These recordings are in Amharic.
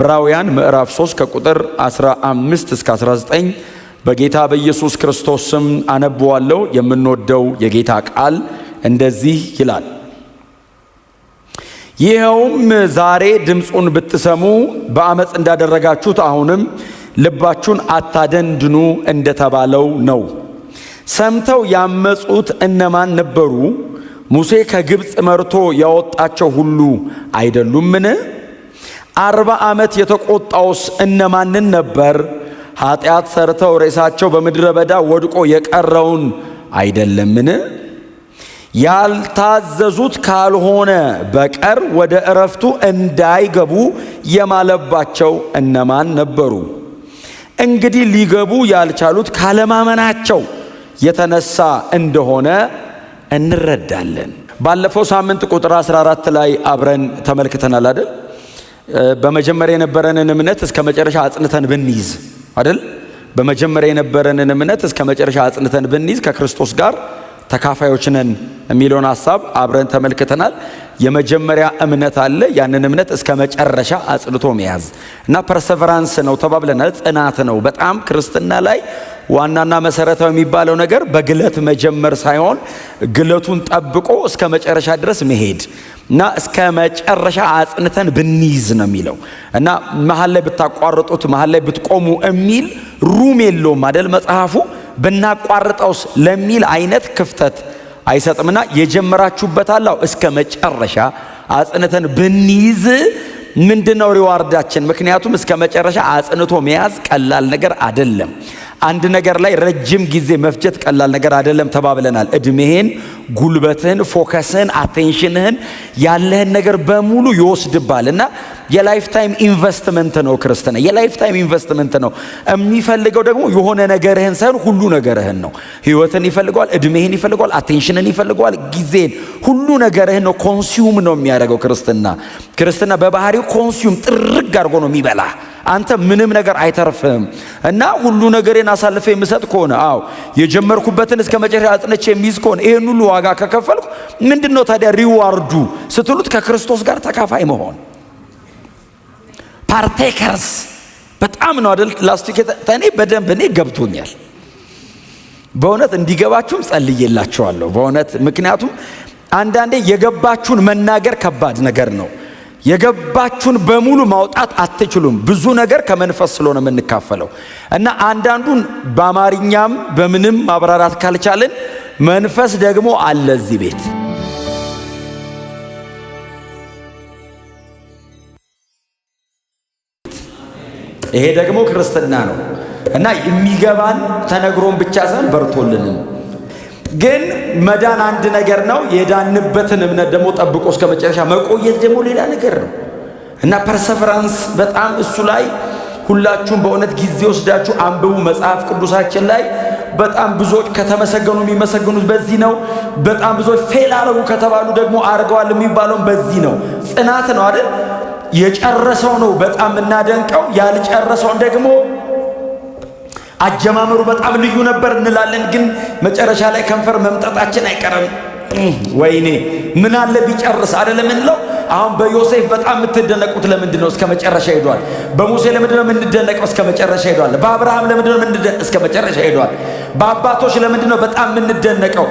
ዕብራውያን ምዕራፍ 3 ከቁጥር 15 እስከ 19 በጌታ በኢየሱስ ክርስቶስ ስም አነበዋለሁ። የምንወደው የጌታ ቃል እንደዚህ ይላል። ይኸውም ዛሬ ድምፁን ብትሰሙ በአመፅ እንዳደረጋችሁት አሁንም ልባችሁን አታደንድኑ እንደተባለው ነው። ሰምተው ያመፁት እነማን ነበሩ? ሙሴ ከግብፅ መርቶ ያወጣቸው ሁሉ አይደሉምን? 40 ዓመት የተቆጣውስ እነማንን ነበር? ኃጢአት ሰርተው ሬሳቸው በምድረ በዳ ወድቆ የቀረውን አይደለምን? ያልታዘዙት ካልሆነ በቀር ወደ ዕረፍቱ እንዳይገቡ የማለባቸው እነማን ነበሩ? እንግዲህ ሊገቡ ያልቻሉት ካለማመናቸው የተነሳ እንደሆነ እንረዳለን። ባለፈው ሳምንት ቁጥር 14 ላይ አብረን ተመልክተናል አይደል? በመጀመሪያ የነበረንን እምነት እስከ መጨረሻ አጽንተን ብንይዝ አይደል? በመጀመሪያ የነበረንን እምነት እስከ መጨረሻ አጽንተን ብንይዝ ከክርስቶስ ጋር ተካፋዮች ነን የሚለውን ሐሳብ አብረን ተመልክተናል። የመጀመሪያ እምነት አለ፣ ያንን እምነት እስከ መጨረሻ አጽንቶ መያዝ እና ፐርሰቨራንስ ነው ተባብለናል። ጽናት ነው። በጣም ክርስትና ላይ ዋናና መሰረታዊ የሚባለው ነገር በግለት መጀመር ሳይሆን ግለቱን ጠብቆ እስከ መጨረሻ ድረስ መሄድ እና እስከ መጨረሻ አጽንተን ብንይዝ ነው የሚለው እና መሃል ላይ ብታቋርጡት መሃል ላይ ብትቆሙ የሚል ሩም የለውም አይደል መጽሐፉ። ብናቋርጠውስ ለሚል አይነት ክፍተት አይሰጥምና የጀመራችሁበት አላው እስከ መጨረሻ አጽንተን ብንይዝ ምንድነው ሪዋርዳችን? ምክንያቱም እስከ መጨረሻ አጽንቶ መያዝ ቀላል ነገር አይደለም። አንድ ነገር ላይ ረጅም ጊዜ መፍጀት ቀላል ነገር አይደለም ተባብለናል። እድሜህን፣ ጉልበትህን፣ ፎከስህን፣ አቴንሽንህን ያለህን ነገር በሙሉ ይወስድባልና የላይፍ ታይም ኢንቨስትመንት ነው ክርስትና። የላይፍ ታይም ኢንቨስትመንት ነው። የሚፈልገው ደግሞ የሆነ ነገርህን ሳይሆን ሁሉ ነገርህን ነው። ህይወትን ይፈልገዋል፣ እድሜህን ይፈልገዋል፣ አቴንሽንን ይፈልገዋል፣ ጊዜን፣ ሁሉ ነገርህን ነው ኮንሱም ነው የሚያደርገው ክርስትና። ክርስትና በባህሪው ኮንሱም ጥርግ አድርጎ ነው የሚበላ። አንተ ምንም ነገር አይተርፍም እና ሁሉ ነገሬን አሳልፈ የምሰጥ ከሆነ የጀመርኩበትን እስከ መጨረሻ አጽንቼ የሚይዝ ከሆነ ይሄን ሁሉ ዋጋ ከከፈልኩ ምንድነው ታዲያ ሪዋርዱ ስትሉት ከክርስቶስ ጋር ተካፋይ መሆን ፓርቴከርስ በጣም ነው አይደል? ላስቲክ ተኔ በደንብ እኔ ገብቶኛል። በእውነት እንዲገባችሁም ጸልዬላችኋለሁ በእውነት። ምክንያቱም አንዳንዴ የገባችሁን መናገር ከባድ ነገር ነው። የገባችሁን በሙሉ ማውጣት አትችሉም። ብዙ ነገር ከመንፈስ ስለሆነ የምንካፈለው እና አንዳንዱን በአማርኛም በምንም ማብራራት ካልቻለን መንፈስ ደግሞ አለ እዚህ ቤት። ይሄ ደግሞ ክርስትና ነው እና የሚገባን ተነግሮን ብቻ ሳይሆን በርቶልንም። ግን መዳን አንድ ነገር ነው። የዳንበትን እምነት ደግሞ ጠብቆ እስከ መጨረሻ መቆየት ደግሞ ሌላ ነገር ነው እና ፐርሰቨራንስ በጣም እሱ ላይ ሁላችሁም በእውነት ጊዜ ወስዳችሁ አንብቡ። መጽሐፍ ቅዱሳችን ላይ በጣም ብዙዎች ከተመሰገኑ የሚመሰገኑት በዚህ ነው። በጣም ብዙዎች ፌል አረጉ ከተባሉ ደግሞ አርገዋል የሚባለው በዚህ ነው። ጽናት ነው አይደል? የጨረሰው ነው በጣም እናደንቀው፣ ያልጨረሰውን ደግሞ አጀማመሩ በጣም ልዩ ነበር እንላለን። ግን መጨረሻ ላይ ከንፈር መምጠጣችን አይቀርም። ወይኔ ምን አለ ቢጨርስ አይደለም እንለው። አሁን በዮሴፍ በጣም የምትደነቁት ለምንድነው? እስከ መጨረሻ ሄዷል። በሙሴ ለምንድነው የምንደነቀው? እስከ መጨረሻ ሄዷል። በአብርሃም ለምንድነው የምንደነቀው? እስከ መጨረሻ ሄዷል። በአባቶች ለምንድነው በጣም የምንደነቀው?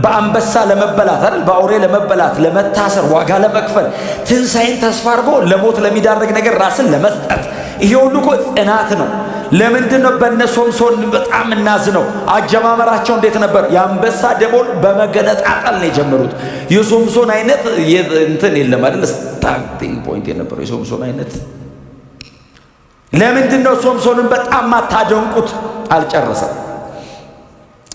በአንበሳ ለመበላት አይደል? በአውሬ ለመበላት፣ ለመታሰር፣ ዋጋ ለመክፈል፣ ትንሣኤን ተስፋ አድርጎ ለሞት ለሚዳርግ ነገር ራስን ለመስጠት። ይሄ ሁሉ እኮ ጽናት ነው። ለምንድነው በእነ ሶምሶን በጣም እናዝነው? አጀማመራቸው እንዴት ነበር? የአንበሳ ደቦል በመገነጣጠል ነው የጀመሩት። የሶምሶን አይነት እንትን የለም አይደል? ስታርቲንግ ፖይንት የነበረው የሶምሶን አይነት። ለምንድነው ሶምሶንን በጣም ማታደንቁት? አልጨረሰም።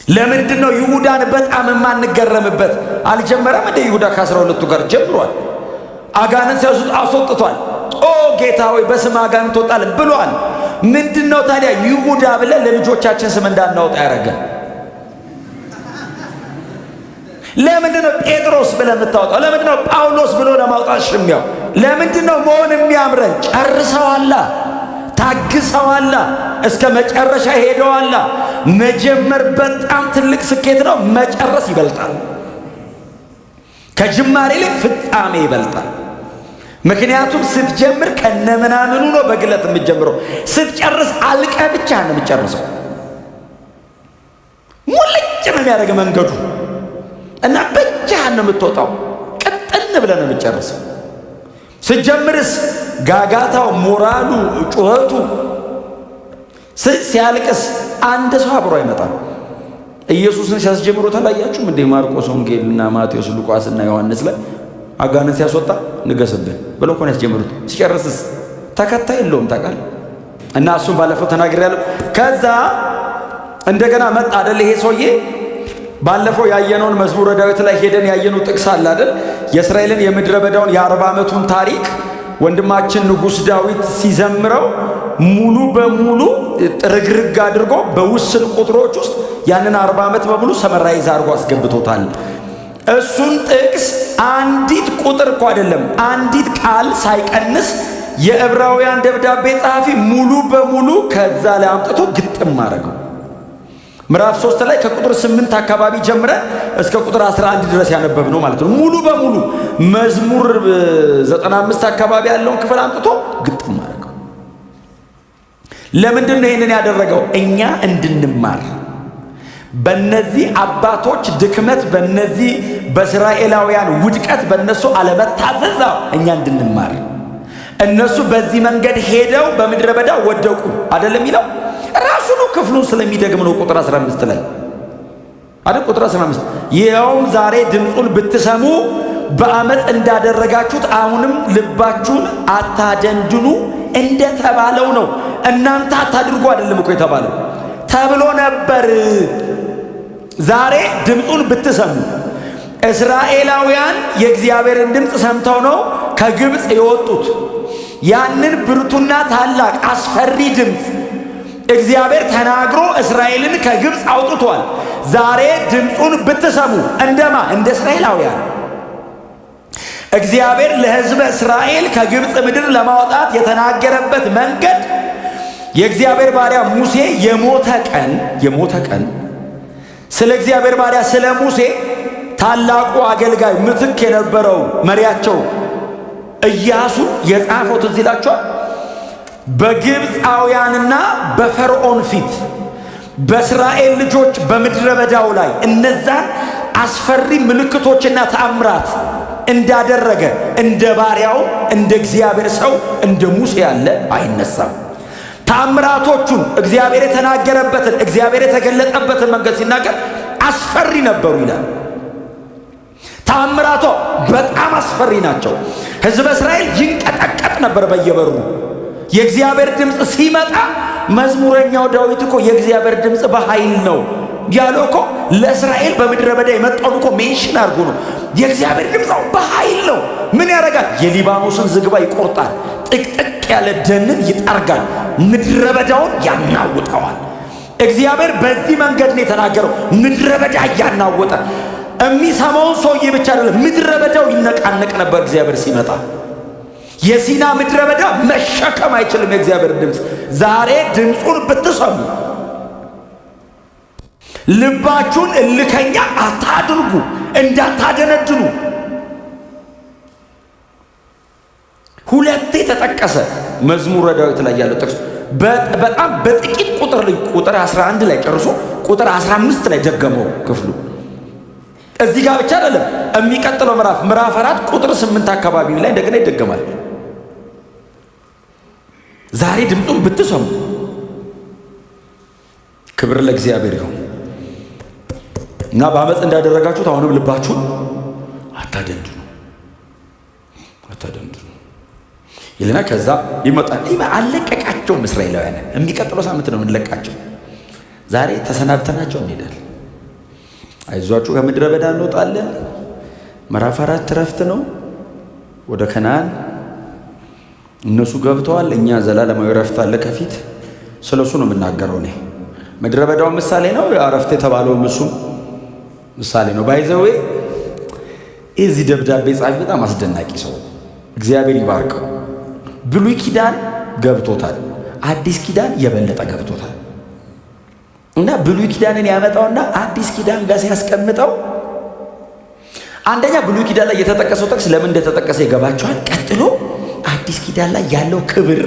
ለምንድነው ይሁዳን በጣም የማንገረምበት? አልጀመረም እንደ ይሁዳ ከ12ቱ ጋር ጀምሯል። አጋንንት ሲያወጡት አስወጥቷል። ኦ ጌታ ሆይ በስም አጋንንት ወጣል ብሏል። ምንድነው ታዲያ ይሁዳ ብለን ለልጆቻችን ስም እንዳናወጣ ያደረገን? ለምንድነው ጴጥሮስ ብለን የምታወጣው? ለምንድነው ጳውሎስ ብሎ ለማውጣት ሽሚያው? ለምንድነው መሆን የሚያምረን? ጨርሰዋላ፣ ታግሰዋላ፣ እስከ መጨረሻ ሄደዋላ። መጀመር በጣም ትልቅ ስኬት ነው። መጨረስ ይበልጣል። ከጅማሬ ይልቅ ፍጻሜ ይበልጣል። ምክንያቱም ስትጀምር ከነምናምኑ ነው በግለት የምትጀምረው። ስትጨርስ አልቀ ብቻ ነው የምትጨርሰው። ሙልጭ ነው የሚያደርግ መንገዱ እና ብቻህን ነው የምትወጣው። ቅጥን ብለህ ነው የምትጨርሰው። ስትጀምርስ ጋጋታው፣ ሞራሉ፣ ጩኸቱ ሲያልቅስ አንድ ሰው አብሮ አይመጣም። ኢየሱስን ሲያስጀምሩ ታላያችሁም እንደ ማርቆስ ወንጌልና ማቴዎስ፣ ሉቃስና ዮሐንስ ላይ አጋንንት ሲያስወጣ ንገስብህ ብለው እኮ ነው ያስጀምሩት። ሲጨርስስ ተከታይ የለውም ታውቃለህ። እና እሱም ባለፈው ተናግሬያለሁ። ከዛ እንደገና መጣ አይደል ይሄ ሰውዬ። ባለፈው ያየነውን መዝሙረ ዳዊት ላይ ሄደን ያየነው ጥቅስ አለ አይደል? የእስራኤልን የምድረ በዳውን የ40 ዓመቱን ታሪክ ወንድማችን ንጉሥ ዳዊት ሲዘምረው ሙሉ በሙሉ ጥርግርግ አድርጎ በውስን ቁጥሮች ውስጥ ያንን 40 ዓመት በሙሉ ሰመራይዝ አድርጎ አስገብቶታል። እሱን ጥቅስ አንዲት ቁጥር እኮ አይደለም አንዲት ቃል ሳይቀንስ የዕብራውያን ደብዳቤ ጸሐፊ ሙሉ በሙሉ ከዛ ላይ አምጥቶ ግጥም አደረገው። ምዕራፍ 3 ላይ ከቁጥር 8 አካባቢ ጀምረን እስከ ቁጥር 11 ድረስ ያነበብነው ማለት ነው። ሙሉ በሙሉ መዝሙር 95 አካባቢ ያለውን ክፍል አምጥቶ ግጥም አደረገው። ለምንድን ነው ይህንን ያደረገው? እኛ እንድንማር በነዚህ አባቶች ድክመት፣ በነዚህ በእስራኤላውያን ውድቀት፣ በእነሱ አለመታዘዝ እኛ እንድንማር። እነሱ በዚህ መንገድ ሄደው በምድረ በዳ ወደቁ አይደለም የሚለው ራሱ ነው። ክፍሉን ስለሚደግም ነው። ቁጥር 15 ላይ አይደል? ቁጥር 15 ይኸውም ዛሬ ድምፁን ብትሰሙ በአመፅ እንዳደረጋችሁት አሁንም ልባችሁን አታደንድኑ እንደተባለው ነው። እናንተ አታድርጉ አይደለም እኮ የተባለው ተብሎ ነበር። ዛሬ ድምፁን ብትሰሙ እስራኤላውያን የእግዚአብሔርን ድምፅ ሰምተው ነው ከግብፅ የወጡት። ያንን ብርቱና ታላቅ አስፈሪ ድምፅ እግዚአብሔር ተናግሮ እስራኤልን ከግብፅ አውጥቷል። ዛሬ ድምፁን ብትሰሙ እንደማ እንደ እስራኤላውያን እግዚአብሔር ለሕዝበ እስራኤል ከግብፅ ምድር ለማውጣት የተናገረበት መንገድ የእግዚአብሔር ባሪያ ሙሴ የሞተ ቀን ስለ እግዚአብሔር ባሪያ ስለ ሙሴ ታላቁ አገልጋይ ምትክ የነበረው መሪያቸው ኢያሱ የጻፈው ትዝ ይላችኋል። በግብፃውያንና በፈርዖን ፊት በእስራኤል ልጆች በምድረ በዳው ላይ እነዛን አስፈሪ ምልክቶችና ተአምራት እንዳደረገ እንደ ባሪያው እንደ እግዚአብሔር ሰው እንደ ሙሴ ያለ አይነሳም። ተአምራቶቹን እግዚአብሔር የተናገረበትን እግዚአብሔር የተገለጠበትን መንገድ ሲናገር አስፈሪ ነበሩ ይላል። ተአምራቶ በጣም አስፈሪ ናቸው። ሕዝበ እስራኤል ይንቀጠቀጥ ነበር በየበሩ። የእግዚአብሔር ድምፅ ሲመጣ መዝሙረኛው ዳዊት እኮ የእግዚአብሔር ድምፅ በኃይል ነው ያለው እኮ ለእስራኤል በምድረ በዳ የመጣውን እኮ ሜንሽን አድርጎ ነው። የእግዚአብሔር ድምፅ በኃይል ነው። ምን ያደርጋል? የሊባኖስን ዝግባ ይቆርጣል። ጥቅጥቅ ያለ ደንን ይጠርጋል። ምድረ በዳውን ያናውጠዋል። እግዚአብሔር በዚህ መንገድ ነው የተናገረው። ምድረ በዳ እያናወጠ የሚሰማውን ሰውዬ ብቻ አይደለም፣ ምድረ በዳው ይነቃነቅ ነበር እግዚአብሔር ሲመጣ። የሲና ምድረ በዳ መሸከም አይችልም የእግዚአብሔር ድምፅ። ዛሬ ድምፁን ብትሰሙ ልባችሁን እልከኛ አታድርጉ፣ እንዳታደነድኑ። ሁለቴ ተጠቀሰ መዝሙረ ዳዊት ላይ ያለው ጥቅስ በጣም በጥቂት ቁጥር ላይ ቁጥር 11 ላይ ጨርሶ ቁጥር 15 ላይ ደገመው ክፍሉ። እዚህ ጋር ብቻ አይደለም፣ የሚቀጥለው ምዕራፍ 4 ቁጥር 8 አካባቢ ላይ እንደገና ይደገማል። ዛሬ ድምፁን ብትሰሙ ክብር ለእግዚአብሔር ይሁን እና በአመፅ እንዳደረጋችሁት አሁንም ልባችሁን አታደንድኑ ይልና ከዛ ይመጣል። አለቀቃቸውም እስራኤላውያን። የሚቀጥለው ሳምንት ነው የምንለቃቸው። ዛሬ ተሰናብተናቸው እንሄዳለን። አይዟችሁ ከምድረ በዳ እንወጣለን። ምዕራፍ 4 እረፍት ነው። ወደ ከነዓን እነሱ ገብተዋል። እኛ ዘላለማዊ እረፍት አለ ከፊት። ስለሱ ነው የምናገረው እኔ። ምድረ በዳው ምሳሌ ነው፣ እረፍት የተባለው እሱም ምሳሌ ነው። ባይዘዌ እዚህ ደብዳቤ ጻፊ በጣም አስደናቂ ሰው፣ እግዚአብሔር ይባርከው። ብሉይ ኪዳን ገብቶታል፣ አዲስ ኪዳን የበለጠ ገብቶታል። እና ብሉይ ኪዳንን ያመጣውና አዲስ ኪዳን ጋር ሲያስቀምጠው አንደኛ ብሉይ ኪዳን ላይ የተጠቀሰው ጥቅስ ለምን እንደተጠቀሰ ይገባቸዋል። ቀጥሎ አዲስ ኪዳን ላይ ያለው ክብር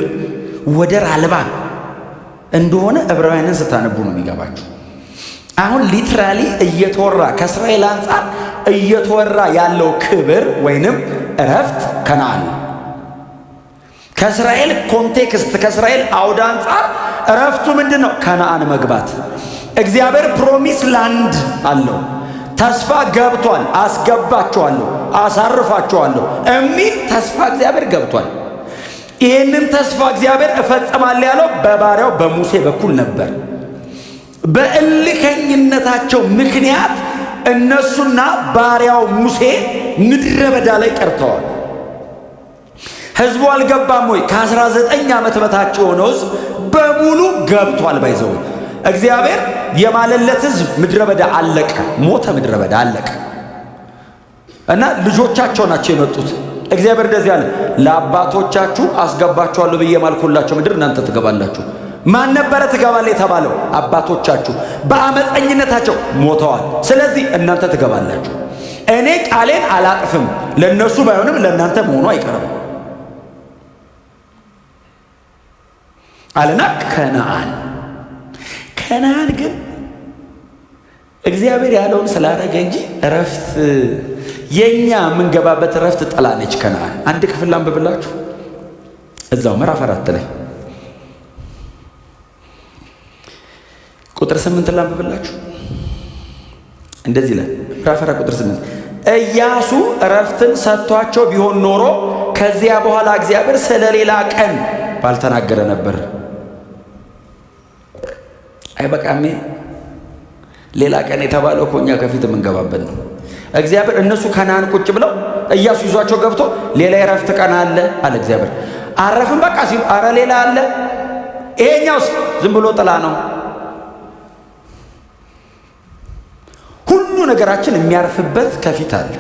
ወደር አልባ እንደሆነ ዕብራውያንን ስታነቡ ነው የሚገባችሁ። አሁን ሊትራሊ እየተወራ ከእስራኤል አንጻር እየተወራ ያለው ክብር ወይንም እረፍት ከነዓን ነው። ከእስራኤል ኮንቴክስት ከእስራኤል አውድ አንጻር እረፍቱ ምንድን ነው? ከነዓን መግባት። እግዚአብሔር ፕሮሚስ ላንድ አለው፣ ተስፋ ገብቷል። አስገባችኋለሁ፣ አሳርፋችኋለሁ የሚል ተስፋ እግዚአብሔር ገብቷል። ይህንን ተስፋ እግዚአብሔር እፈጽማለሁ ያለው በባሪያው በሙሴ በኩል ነበር። በእልከኝነታቸው ምክንያት እነሱና ባሪያው ሙሴ ምድረ በዳ ላይ ቀርተዋል። ሕዝቡ አልገባም ወይ? ከ19 ዓመት በታች የሆነው ሕዝብ በሙሉ ገብቷል። ባይዘው እግዚአብሔር የማለለት ሕዝብ ምድረ በዳ አለቀ፣ ሞተ፣ ምድረ በዳ አለቀ እና ልጆቻቸው ናቸው የመጡት። እግዚአብሔር እንደዚህ አለ፣ ለአባቶቻችሁ አስገባችኋለሁ ብዬ ማልኩላቸው ምድር እናንተ ትገባላችሁ። ማን ነበረ ትገባለህ የተባለው? አባቶቻችሁ በአመፀኝነታቸው ሞተዋል። ስለዚህ እናንተ ትገባላችሁ። እኔ ቃሌን አላጥፍም፣ ለነሱ ባይሆንም ለእናንተ መሆኑ አይቀርም አለና ከነዓን ግን እግዚአብሔር ያለውን ስላደረገ እንጂ እረፍት የኛ የምንገባበት እረፍት ጥላ ነች ከነዓን። አንድ ክፍል አንብብላችሁ እዛው ምዕራፍ 4 ላይ ቁጥር 8 ላንብብላችሁ። እንደዚህ ላይ ምዕራፍ 4 ቁጥር 8 ኢያሱ እረፍትን ሰጥቷቸው ቢሆን ኖሮ ከዚያ በኋላ እግዚአብሔር ስለሌላ ቀን ባልተናገረ ነበር። አይበቃም? ሌላ ቀን የተባለው እኮ እኛ ከፊት የምንገባበት ነው። እግዚአብሔር እነሱ ከነዓን ቁጭ ብለው ኢያሱ ይዟቸው ገብቶ ሌላ የእረፍት ቀን አለ አለ እግዚአብሔር። አረፍን በቃ ሲሉ አረ ሌላ አለ። ይሄኛውስ ዝም ብሎ ጥላ ነው። ሁሉ ነገራችን የሚያርፍበት ከፊት አለ።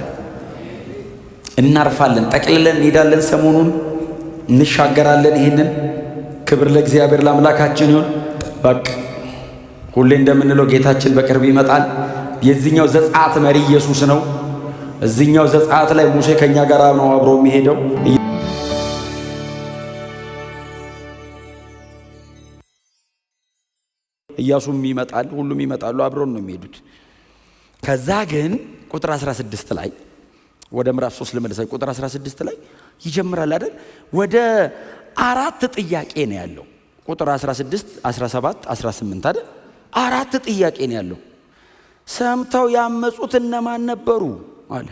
እናርፋለን፣ ጠቅልለን እንሄዳለን፣ ሰሞኑን እንሻገራለን። ይህንን ክብር ለእግዚአብሔር ለአምላካችን ይሁን። በቃ ሁሌ እንደምንለው ጌታችን በቅርብ ይመጣል። የዚህኛው ዘጸአት መሪ ኢየሱስ ነው። እዚህኛው ዘጸአት ላይ ሙሴ ከኛ ጋር ነው አብሮ የሚሄደው። ኢያሱም ይመጣል፣ ሁሉም ይመጣሉ፣ አብሮን ነው የሚሄዱት። ከዛ ግን ቁጥር 16 ላይ ወደ ምዕራፍ 3 ልመለስ። ቁጥር 16 ላይ ይጀምራል አይደል? ወደ 4 ጥያቄ ነው ያለው። ቁጥር 16፣ 17፣ 18 አይደል? 4 ጥያቄ ነው ያለው። ሰምተው ያመጹት እነማን ነበሩ አለ።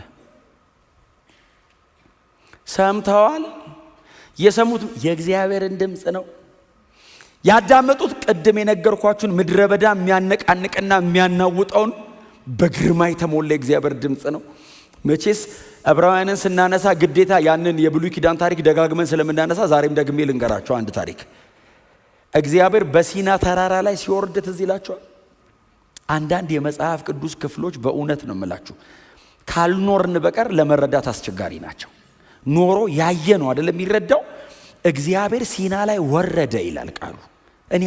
ሰምተዋል። የሰሙት የእግዚአብሔርን ድምፅ ነው ያዳመጡት። ቅድም የነገርኳችሁን ምድረ በዳ የሚያነቃንቅና የሚያናውጠውን በግርማ የተሞላ የእግዚአብሔር ድምፅ ነው። መቼስ ዕብራውያንን ስናነሳ ግዴታ ያንን የብሉይ ኪዳን ታሪክ ደጋግመን ስለምናነሳ ዛሬም ደግሜ ልንገራቸው አንድ ታሪክ። እግዚአብሔር በሲና ተራራ ላይ ሲወርድ ትዝ ይላችኋል። አንዳንድ የመጽሐፍ ቅዱስ ክፍሎች በእውነት ነው የምላችሁ ካልኖርን በቀር ለመረዳት አስቸጋሪ ናቸው። ኖሮ ያየ ነው አይደለም የሚረዳው። እግዚአብሔር ሲና ላይ ወረደ ይላል ቃሉ። እኔ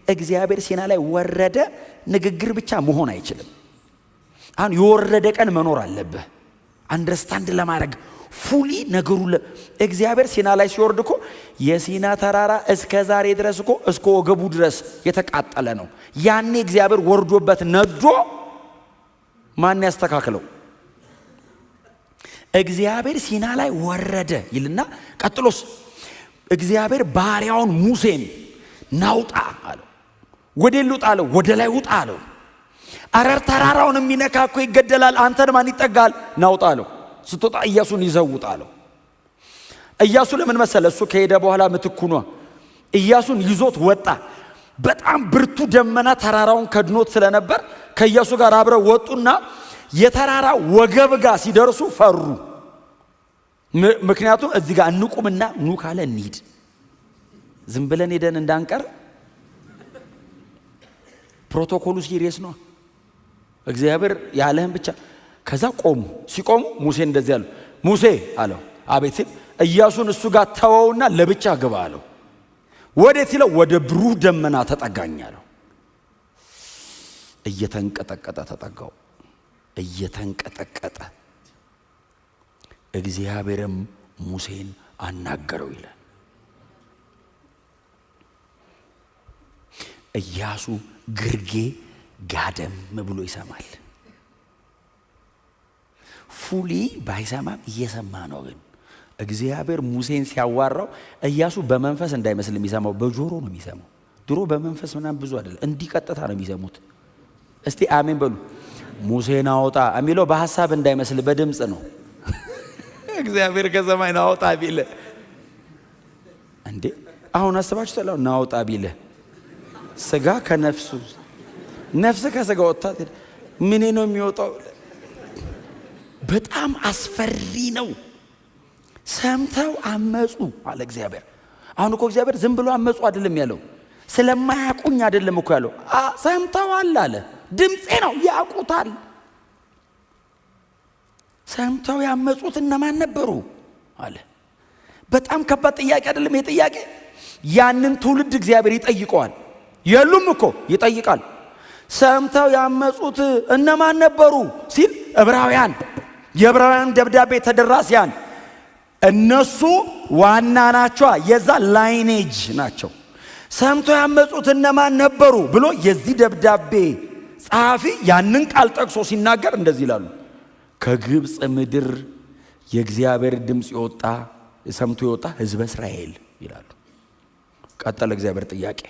እግዚአብሔር ሲና ላይ ወረደ ንግግር ብቻ መሆን አይችልም። አሁን የወረደ ቀን መኖር አለብህ አንደርስታንድ ለማድረግ ፉሊ ነገሩ። እግዚአብሔር ሲና ላይ ሲወርድ እኮ የሲና ተራራ እስከ ዛሬ ድረስ እኮ እስከ ወገቡ ድረስ የተቃጠለ ነው። ያኔ እግዚአብሔር ወርዶበት ነዶ ማን ያስተካክለው? እግዚአብሔር ሲና ላይ ወረደ ይልና ቀጥሎስ እግዚአብሔር ባሪያውን ሙሴን ናውጣ አለው። ወደ ልውጣ አለው፣ ወደ ላይ ውጣ አለው። አረር ተራራውን የሚነካ እኮ ይገደላል፣ አንተን ማን ይጠጋል? ናውጣ አለው። ስትወጣ ኢያሱን ይዘውጣ አለው። ኢያሱ ለምን መሰለ? እሱ ከሄደ በኋላ ምትኩ ነው። ኢያሱን ይዞት ወጣ። በጣም ብርቱ ደመና ተራራውን ከድኖት ስለነበር ከኢያሱ ጋር አብረው ወጡና የተራራ ወገብ ጋር ሲደርሱ ፈሩ። ምክንያቱም እዚህ ጋር እንቁምና ኑ ካለ እንሂድ፣ ዝም ብለን ሄደን እንዳንቀር። ፕሮቶኮሉ ሲሪየስ ነው። እግዚአብሔር ያለህን ብቻ። ከዛ ቆሙ። ሲቆሙ ሙሴ እንደዚህ አለው። ሙሴ አለው። አቤት ሲል ኢያሱን እሱ ጋር ተወውና ለብቻ ግባ አለው። ወዴት ሲለው ወደ ብሩህ ደመና ተጠጋኝ አለው። እየተንቀጠቀጠ ተጠጋው። እየተንቀጠቀጠ እግዚአብሔርም ሙሴን አናገረው ይላል። ኢያሱ ግርጌ ጋደም ብሎ ይሰማል። ፉሊ ባይሰማም እየሰማ ነው። ግን እግዚአብሔር ሙሴን ሲያዋራው ኢያሱ በመንፈስ እንዳይመስል የሚሰማው በጆሮ ነው የሚሰማው። ድሮ በመንፈስ ምናምን ብዙ አይደለም፣ እንዲህ ቀጥታ ነው የሚሰሙት። እስቲ አሜን በሉ። ሙሴን አውጣ የሚለው በሐሳብ እንዳይመስል በድምጽ ነው። እግዚአብሔር ከሰማይ ናውጣ ቢለ እንዴ አሁን አስባችሁ ተላው ናውጣ ቢለ ስጋ ከነፍሱ ነፍስ ከስጋ ወጣ ምን ነው የሚወጣው? በጣም አስፈሪ ነው። ሰምተው አመጹ አለ እግዚአብሔር። አሁን እኮ እግዚአብሔር ዝም ብሎ አመጹ አይደለም ያለው፣ ስለማያውቁኝ አይደለም እኮ ያለው። ሰምተዋል አለ። ድምጼ ነው ያውቁታል። ሰምተው ያመጹት እነማን ነበሩ አለ። በጣም ከባድ ጥያቄ አይደለም ይሄ ጥያቄ? ያንን ትውልድ እግዚአብሔር ይጠይቀዋል። የሉም እኮ ይጠይቃል። ሰምተው ያመጹት እነማን ነበሩ ሲል ዕብራውያን፣ የዕብራውያን ደብዳቤ ተደራሲያን እነሱ ዋና ናቸው። የዛ ላይኔጅ ናቸው። ሰምተው ያመጹት እነማን ነበሩ ብሎ የዚህ ደብዳቤ ጸሐፊ ያንን ቃል ጠቅሶ ሲናገር እንደዚህ ይላሉ። ከግብፅ ምድር የእግዚአብሔር ድምፅ ይወጣ ሰምቶ ይወጣ ሕዝበ እስራኤል ይላሉ። ቀጠለ እግዚአብሔር ጥያቄ።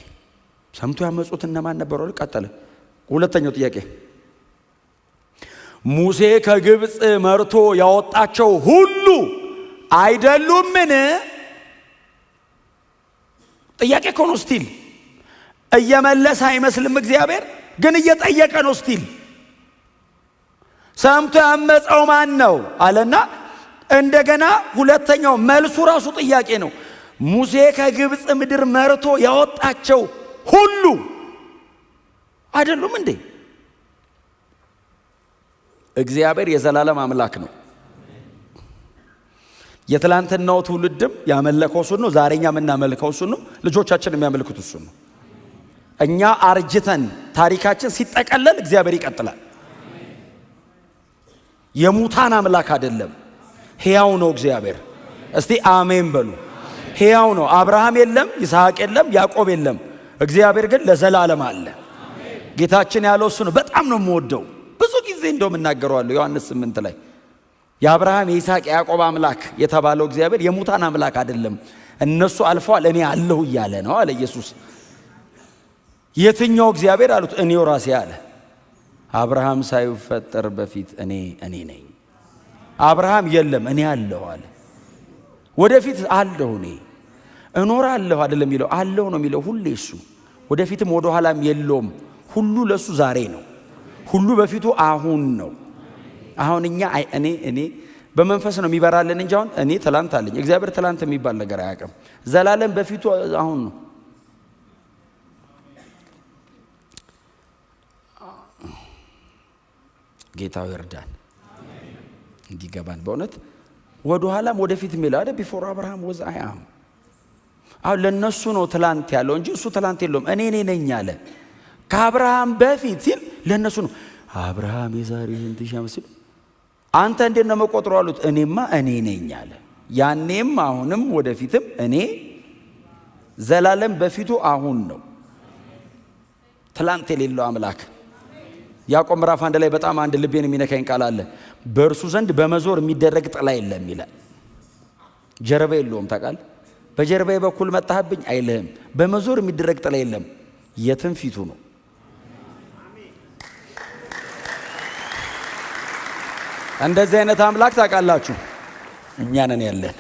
ሰምቶ ያመጹት እነማን ነበሩ? ቀጠለ። ሁለተኛው ጥያቄ ሙሴ ከግብፅ መርቶ ያወጣቸው ሁሉ አይደሉምን? ጥያቄ እኮ ነው። ስቲል እየመለሰ አይመስልም እግዚአብሔር፣ ግን እየጠየቀ ነው። ስቲል ሰምቶ ያመፀው ማን ነው አለና እንደገና ሁለተኛው መልሱ ራሱ ጥያቄ ነው። ሙሴ ከግብፅ ምድር መርቶ ያወጣቸው ሁሉ አይደሉም እንዴ? እግዚአብሔር የዘላለም አምላክ ነው። የትላንትናው ትውልድም ያመለከው እሱን ነው። ዛሬኛ የምናመልከው እሱን ነው። ልጆቻችን የሚያመልኩት እሱን ነው። እኛ አርጅተን ታሪካችን ሲጠቀለል እግዚአብሔር ይቀጥላል። የሙታን አምላክ አይደለም፣ ሕያው ነው እግዚአብሔር። እስቲ አሜን በሉ። ሕያው ነው። አብርሃም የለም፣ ይስሐቅ የለም፣ ያዕቆብ የለም። እግዚአብሔር ግን ለዘላለም አለ። ጌታችን ያለው እሱ ነው። በጣም ነው የምወደው። ብዙ ጊዜ እንደውም እናገረዋለሁ። ዮሐንስ 8 ላይ የአብርሃም የይስሐቅ የያዕቆብ አምላክ የተባለው እግዚአብሔር የሙታን አምላክ አይደለም። እነሱ አልፈዋል፣ እኔ አለሁ እያለ ነው አለ ኢየሱስ። የትኛው እግዚአብሔር አሉት? እኔው ራሴ አለ። አብርሃም ሳይፈጠር በፊት እኔ ነኝ። አብርሃም የለም፣ እኔ አለሁ አለ። ወደፊት አለሁ፣ እኔ እኖራለሁ አይደለም የሚለው፣ አለሁ ነው የሚለው ሁሌ እሱ። ወደፊትም ወደ ኋላም የለውም። ሁሉ ለሱ ዛሬ ነው። ሁሉ በፊቱ አሁን ነው። አሁን እኛ እኔ በመንፈስ ነው የሚበራልን እንጂ አሁን እኔ ትላንት አለኝ። እግዚአብሔር ትላንት የሚባል ነገር አያውቅም። ዘላለም በፊቱ አሁን ነው። ጌታው ይርዳን እንዲገባን በእውነት ወደ ኋላም ወደፊት የሚለው አይደል? ቢፎር አብርሃም ወዝ አይ አም። አሁን ለነሱ ነው ትላንት ያለው እንጂ እሱ ትላንት የለውም። እኔ ነኝ አለ። ከአብርሃም በፊት ሲል ለነሱ ነው። አብርሃም የዛሬ 2000 ዓመት ሲል አንተ እንዴት ነው መቆጥረው አሉት። እኔማ እኔ ነኝ አለ። ያኔም አሁንም ወደፊትም እኔ ዘላለም በፊቱ አሁን ነው። ትላንት የሌለው አምላክ። ያዕቆብ ምዕራፍ 1 ላይ በጣም አንድ ልቤን የሚነካኝ ቃል አለ። በእርሱ ዘንድ በመዞር የሚደረግ ጥላ የለም ይላል። ጀርባ የለውም። ታውቃለህ? በጀርባዬ በኩል መጣህብኝ አይልህም። በመዞር የሚደረግ ጥላ የለም። የትም ፊቱ ነው። እንደዚህ አይነት አምላክ ታውቃላችሁ እኛ ነን ያለን።